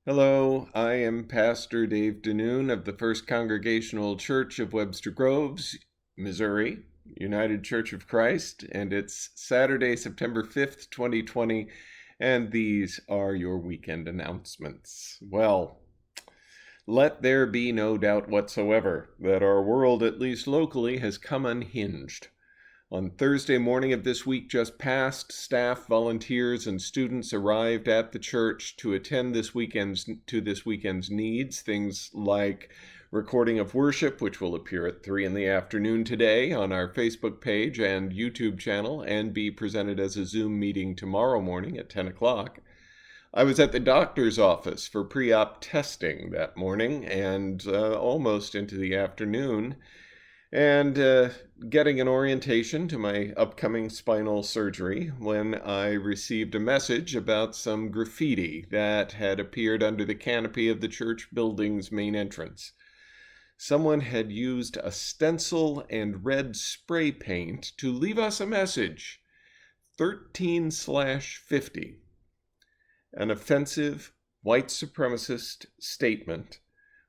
Hello, I am Pastor Dave Denoon of the First Congregational Church of Webster Groves, Missouri, United Church of Christ, and it's Saturday, September 5th, 2020, and these are your weekend announcements. Well, let there be no doubt whatsoever that our world, at least locally, has come unhinged. On Thursday morning of this week just past, staff, volunteers, and students arrived at the church to attend this weekend's needs, things like recording of worship, which will appear at 3 in the afternoon today on our Facebook page and YouTube channel and be presented as a Zoom meeting tomorrow morning at 10 o'clock. I was at the doctor's office for pre-op testing that morning and almost into the afternoon, and getting an orientation to my upcoming spinal surgery when I received a message about some graffiti that had appeared under the canopy of the church building's main entrance. Someone had used a stencil and red spray paint to leave us a message, 13/50, an offensive white supremacist statement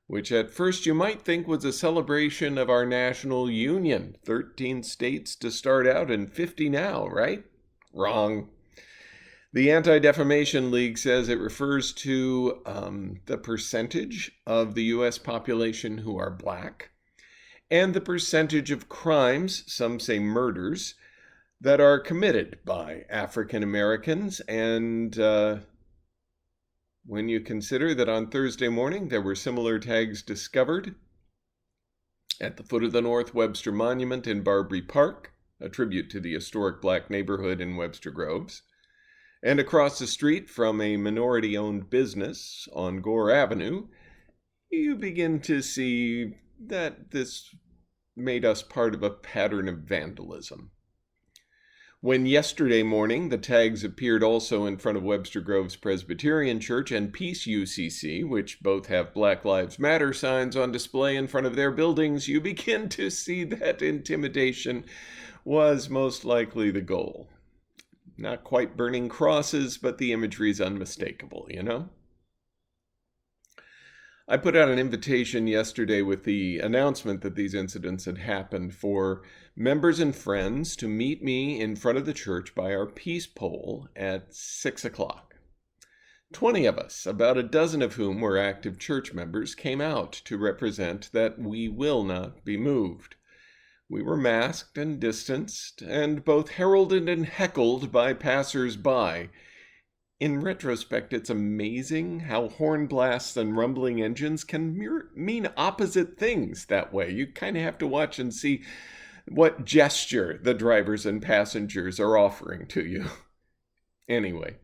which at first you might think was a celebration of our national union. 13 states to start out and 50 now, right? Wrong. The Anti-Defamation League says it refers to the percentage of the U.S. population who are black and the percentage of crimes, some say murders, that are committed by African Americans. And when you consider that on Thursday morning there were similar tags discovered at the foot of the North Webster Monument in Barbary Park, a tribute to the historic black neighborhood in Webster Groves, and across the street from a minority-owned business on Gore Avenue, you begin to see that this made us part of a pattern of vandalism. When yesterday morning the tags appeared also in front of Webster Groves Presbyterian Church and Peace UCC, which both have Black Lives Matter signs on display in front of their buildings, you begin to see that intimidation was most likely the goal. Not quite burning crosses, but the imagery is unmistakable, you know? I put out an invitation yesterday with the announcement that these incidents had happened for members and friends to meet me in front of the church by our peace pole at 6 o'clock. 20 of us, about a dozen of whom were active church members, came out to represent that we will not be moved. We were masked and distanced and both heralded and heckled by passers-by. In retrospect, it's amazing how horn blasts and rumbling engines can mean opposite things that way. You kind of have to watch and see what gesture the drivers and passengers are offering to you. Anyway,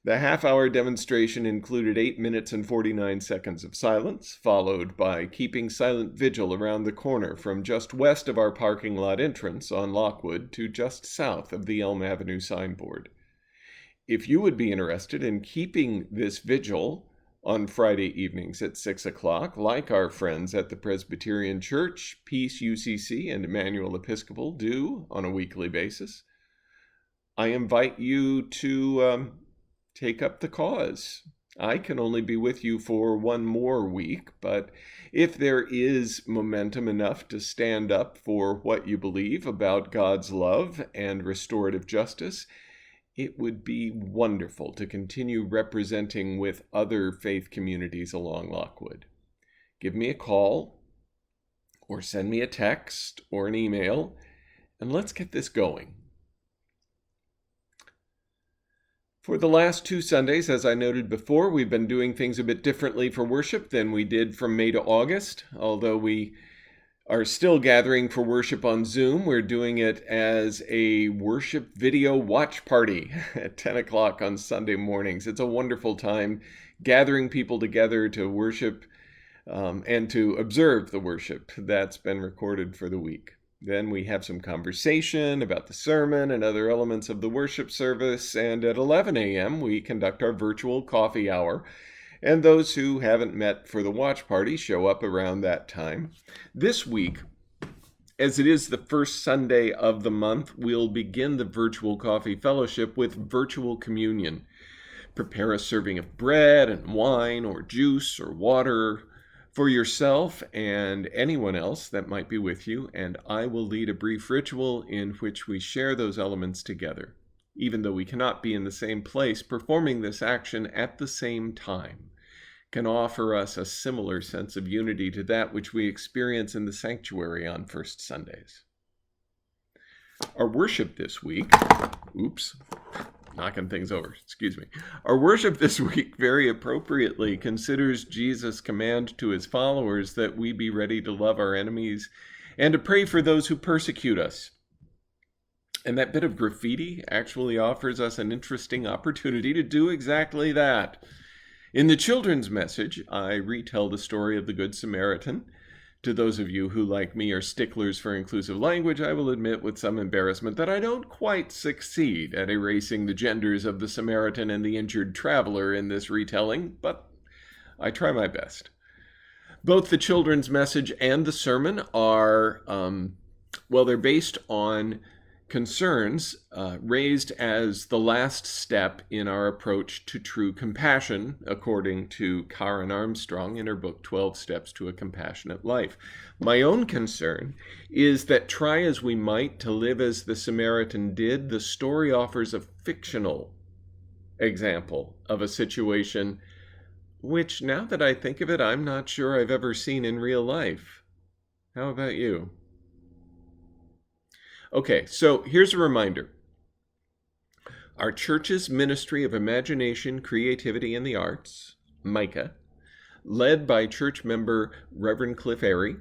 the half-hour demonstration included 8 minutes and 49 seconds of silence, followed by keeping silent vigil around the corner from just west of our parking lot entrance on Lockwood to just south of the Elm Avenue signboard. If you would be interested in keeping this vigil on Friday evenings at 6 o'clock, like our friends at the Presbyterian Church, Peace UCC, and Emmanuel Episcopal do on a weekly basis, I invite you to take up the cause. I can only be with you for one more week, but if there is momentum enough to stand up for what you believe about God's love and restorative justice, it would be wonderful to continue representing with other faith communities along Lockwood. Give me a call or send me a text or an email, and let's get this going. For the last 2 Sundays, as I noted before, we've been doing things a bit differently for worship than we did from May to August. Although we are still gathering for worship on Zoom, we're doing it as a worship video watch party at 10 o'clock on Sunday mornings. It's a wonderful time gathering people together to worship and to observe the worship that's been recorded for the week. Then we have some conversation about the sermon and other elements of the worship service, and at 11 a.m. we conduct our virtual coffee hour, and those who haven't met for the watch party show up around that time. This week, as it is the first Sunday of the month, we'll begin the virtual coffee fellowship with virtual communion. Prepare a serving of bread and wine or juice or water for yourself and anyone else that might be with you, and I will lead a brief ritual in which we share those elements together. Even though we cannot be in the same place, performing this action at the same time can offer us a similar sense of unity to that which we experience in the sanctuary on First Sundays. Our worship this week, knocking things over, excuse me. Our worship this week very appropriately considers Jesus' command to his followers that we be ready to love our enemies and to pray for those who persecute us. And that bit of graffiti actually offers us an interesting opportunity to do exactly that. In the children's message, I retell the story of the Good Samaritan. To those of you who, like me, are sticklers for inclusive language, I will admit with some embarrassment that I don't quite succeed at erasing the genders of the Samaritan and the injured traveler in this retelling, but I try my best. Both the children's message and the sermon are, they're based on concerns raised as the last step in our approach to true compassion, according to Karen Armstrong in her book, 12 Steps to a Compassionate Life. My own concern is that try as we might to live as the Samaritan did, the story offers a fictional example of a situation which, now that I think of it, I'm not sure I've ever seen in real life. How about you? Okay, so here's a reminder. Our church's Ministry of Imagination, Creativity, and the Arts, MICA, led by church member Reverend Cliff Airy,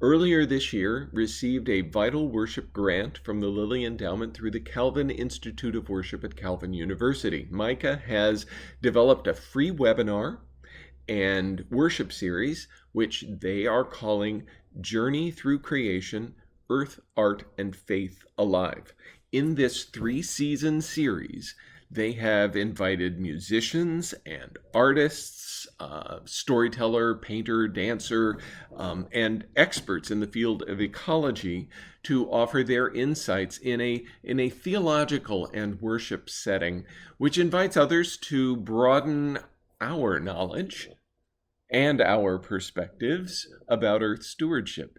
earlier this year received a Vital Worship grant from the Lilly Endowment through the Calvin Institute of Worship at Calvin University. MICA has developed a free webinar and worship series, which they are calling Journey Through Creation, Earth, Art, and Faith Alive. In this 3-season series, they have invited musicians and artists, storyteller, painter, dancer, and experts in the field of ecology to offer their insights in a theological and worship setting, which invites others to broaden our knowledge and our perspectives about Earth stewardship.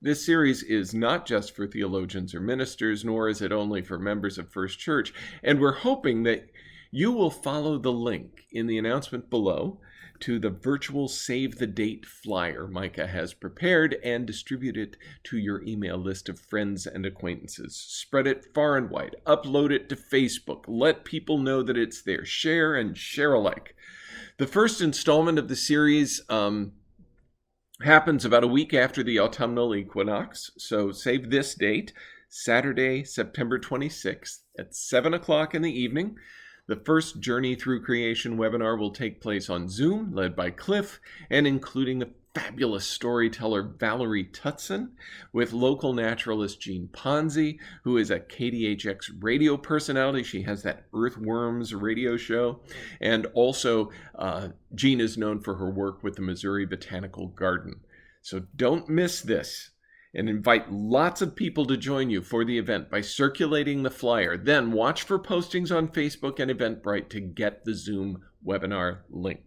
This series is not just for theologians or ministers, nor is it only for members of First Church, and we're hoping that you will follow the link in the announcement below to the virtual Save the Date flyer MICA has prepared and distribute it to your email list of friends and acquaintances. Spread it far and wide. Upload it to Facebook. Let people know that it's there. Share and share alike. The first installment of the series happens about a week after the autumnal equinox, so save this date, Saturday, September 26th at 7 o'clock in the evening. The first Journey Through Creation webinar will take place on Zoom, led by Cliff, and including the fabulous storyteller Valerie Tutson, with local naturalist Jean Ponzi, who is a KDHX radio personality. She has that Earthworms radio show. And also, Jean is known for her work with the Missouri Botanical Garden. So don't miss this, and invite lots of people to join you for the event by circulating the flyer. Then watch for postings on Facebook and Eventbrite to get the Zoom webinar link.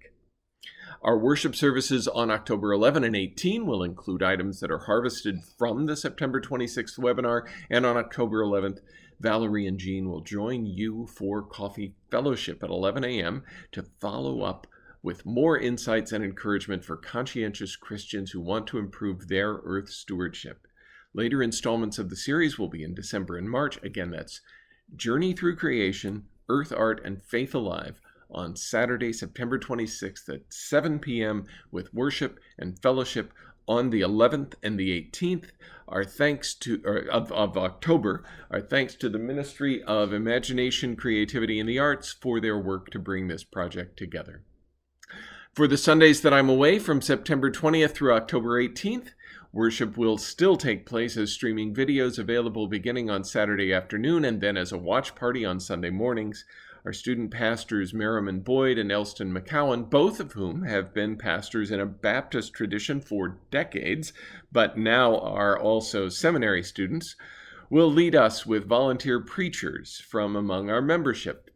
Our worship services on October 11 and 18 will include items that are harvested from the September 26th webinar, and on October 11th, Valerie and Jean will join you for Coffee Fellowship at 11 a.m. to follow up with more insights and encouragement for conscientious Christians who want to improve their earth stewardship. Later installments of the series will be in December and March. Again, that's Journey Through Creation, Earth, Art, and Faith Alive, on Saturday, September 26th at 7 p.m. with worship and fellowship on the 11th and the 18th. Our thanks to of October. Our thanks to the Ministry of Imagination, Creativity, and the Arts for their work to bring this project together. For the Sundays that I'm away from September 20th through October 18th, worship will still take place as streaming videos available beginning on Saturday afternoon and then as a watch party on Sunday mornings. Our student pastors Merriman Boyd and Elston McCowan, both of whom have been pastors in a Baptist tradition for decades, but now are also seminary students, will lead us with volunteer preachers from among our membership.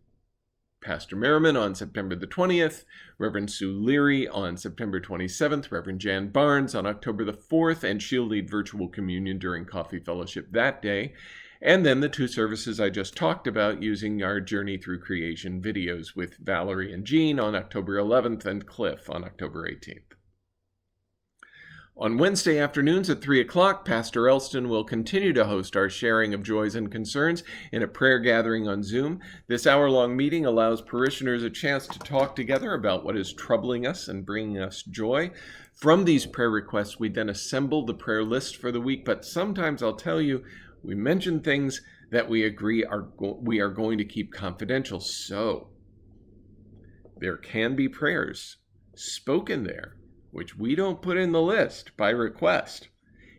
Pastor Merriman on September the 20th, Reverend Sue Leary on September 27th, Reverend Jan Barnes on October the 4th, and she'll lead virtual communion during coffee fellowship that day. And then the 2 services I just talked about using our Journey Through Creation videos with Valerie and Jean on October 11th and Cliff on October 18th. On Wednesday afternoons at 3 o'clock, Pastor Elston will continue to host our sharing of joys and concerns in a prayer gathering on Zoom. This hour-long meeting allows parishioners a chance to talk together about what is troubling us and bringing us joy. From these prayer requests, we then assemble the prayer list for the week, but sometimes I'll tell you, we mention things that we agree we are going to keep confidential. So there can be prayers spoken there which we don't put in the list by request.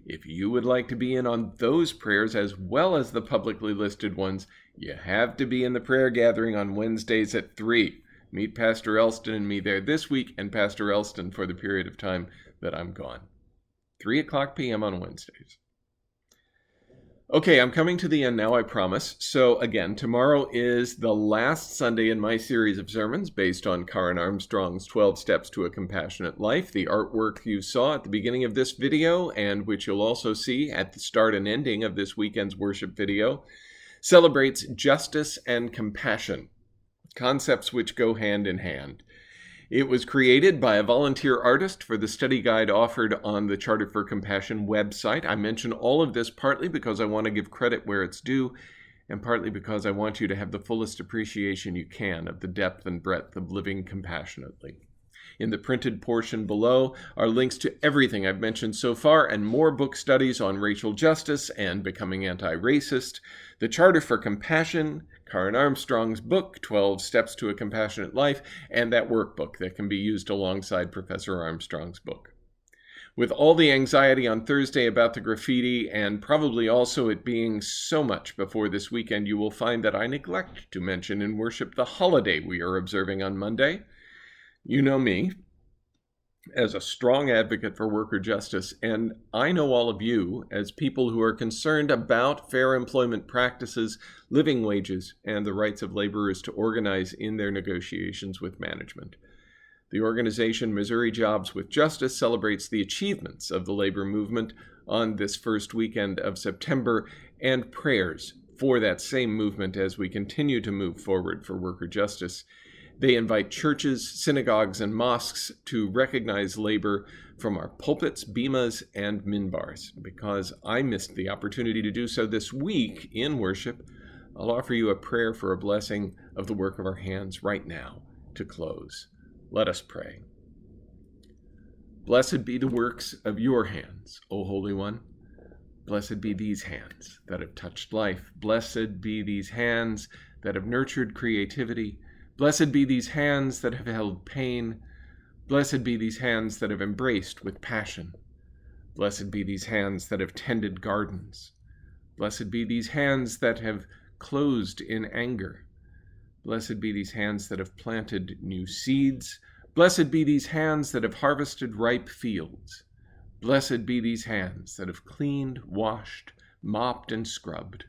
If you would like to be in on those prayers as well as the publicly listed ones, you have to be in the prayer gathering on Wednesdays at 3. Meet Pastor Elston and me there this week, and Pastor Elston for the period of time that I'm gone. 3 o'clock p.m. on Wednesdays. Okay, I'm coming to the end now, I promise. So again, tomorrow is the last Sunday in my series of sermons based on Karen Armstrong's 12 Steps to a Compassionate Life. The artwork you saw at the beginning of this video, and which you'll also see at the start and ending of this weekend's worship video, celebrates justice and compassion, concepts which go hand in hand. It was created by a volunteer artist for the study guide offered on the Charter for Compassion website. I mention all of this partly because I want to give credit where it's due, and partly because I want you to have the fullest appreciation you can of the depth and breadth of living compassionately. In the printed portion below are links to everything I've mentioned so far and more book studies on racial justice and becoming anti-racist, the Charter for Compassion, Karen Armstrong's book, 12 Steps to a Compassionate Life, and that workbook that can be used alongside Professor Armstrong's book. With all the anxiety on Thursday about the graffiti, and probably also it being so much before this weekend, you will find that I neglect to mention in worship the holiday we are observing on Monday. You know me as a strong advocate for worker justice, and I know all of you as people who are concerned about fair employment practices, living wages, and the rights of laborers to organize in their negotiations with management. The organization Missouri Jobs with Justice celebrates the achievements of the labor movement on this first weekend of September, and prayers for that same movement as we continue to move forward for worker justice. They invite churches, synagogues, and mosques to recognize labor from our pulpits, bimas, and minbars. Because I missed the opportunity to do so this week in worship, I'll offer you a prayer for a blessing of the work of our hands right now to close. Let us pray. Blessed be the works of your hands, O Holy One. Blessed be these hands that have touched life. Blessed be these hands that have nurtured creativity. Blessed be these hands that have held pain. Blessed be these hands that have embraced with passion. Blessed be these hands that have tended gardens. Blessed be these hands that have closed in anger. Blessed be these hands that have planted new seeds. Blessed be these hands that have harvested ripe fields. Blessed be these hands that have cleaned, washed, mopped, and scrubbed.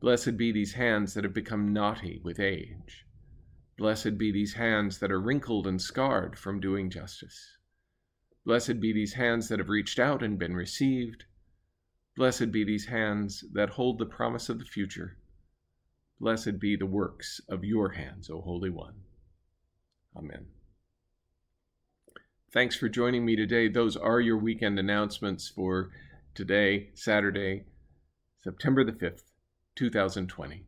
Blessed be these hands that have become knotty with age. Blessed be these hands that are wrinkled and scarred from doing justice. Blessed be these hands that have reached out and been received. Blessed be these hands that hold the promise of the future. Blessed be the works of your hands, O Holy One. Amen. Thanks for joining me today. Those are your weekend announcements for today, Saturday, September the 5th, 2020.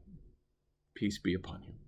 Peace be upon you.